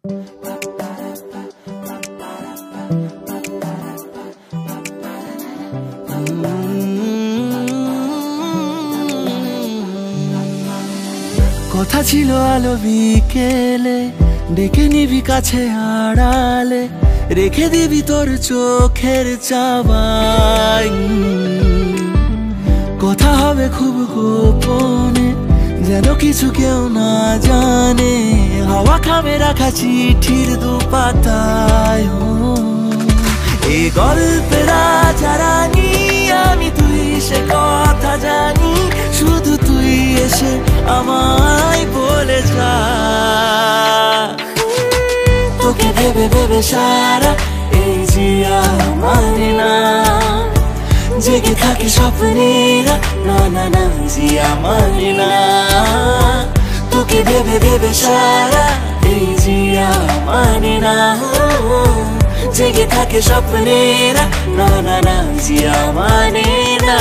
কথা ছিল আলো বিকেলে, ডেকে নিবি কাছে আড়ালে, রেখে দিবি তোর চোখের চাওয়ায়। কথা হবে খুব গোপনে, যেন কিছু কেউ না জানে, হাওয়া খামে রাখা চিঠির দুপাতায়। এই গল্পের রাজা রানী আমি, তুই সে কথা জানি, শুধু তুই এসে আমায় বলে যা। তোকে ভেবে ভেবে সারা এই জিয়া মানে না, জেগে থাকে স্বপ্নেরা, না না না জিয়া মানে না। তোকে ভেবে ভেবে সারা এই জিয়া মানে না, জেগে থাকে স্বপ্নেরা, না না না জিয়া মানে না।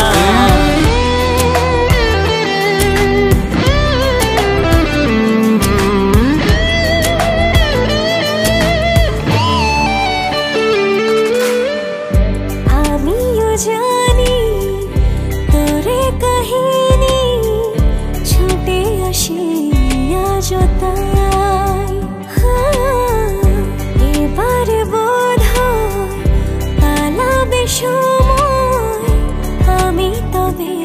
আমিও জানি তোরে কাহিনী ছুটে আসে আজ তাই। এবারে বোধ হয় পালাবে সময়, আমি তবে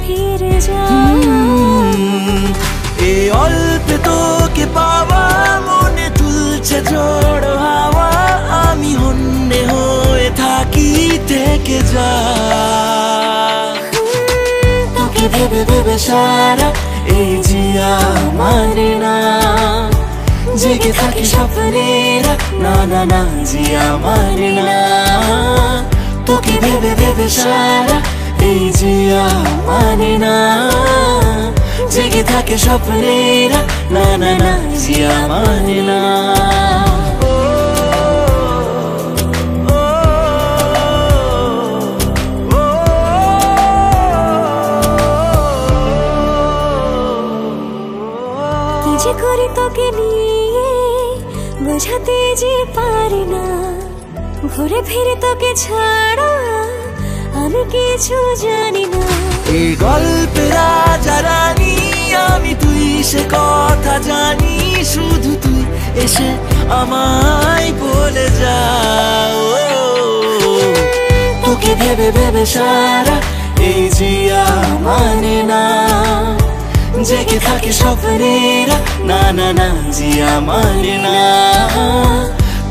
ফিরে যাই। এই অল্পে তোকে পাওয়া মনে তুলছে ঝড় হাওয়া, আমি হন্যে হয়ে থাকি থেকে যা। তোকে ভেবে ভেবে সারা এই জিয়া মানে না, জেগে থাকে স্বপ্নেরা, না না না জিয়া মানে না। তোকে ভেবে ভেবে সারা এই জিয়া মানে না, জেগে থাকে স্বপ্নেরা, না না না জিয়া মানে না। কি যে করি তোকে নিয়ে বোঝাতে যে পারি না, ঘুরে ফিরে তোকে ছাড়া আমি কিছু জানি না। এই গল্পের রাজা রানী আমি, তুই সে কথা জানি, শুধু তুই এসে আমায় বলে যা। তোকে ভেবে ভেবে সারা এই জিয়া মানে না, জেগে থাকে স্বপ্নেরা, না না না জিয়া মানে না।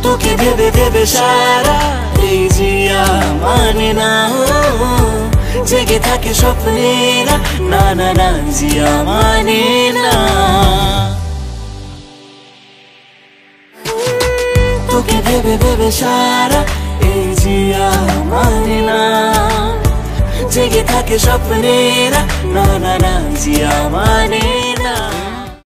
তোকে ভেবে ভেবে সারা এই জিয়া মানে না, জেগে থাকে স্বপ্নেরা, না না না জিয়া মানে না। তোকে ভেবে ভেবে সারা এই জিয়া মানে না, জেগে থাকে স্বপ্নেরা, না না না জিয়া মানে না।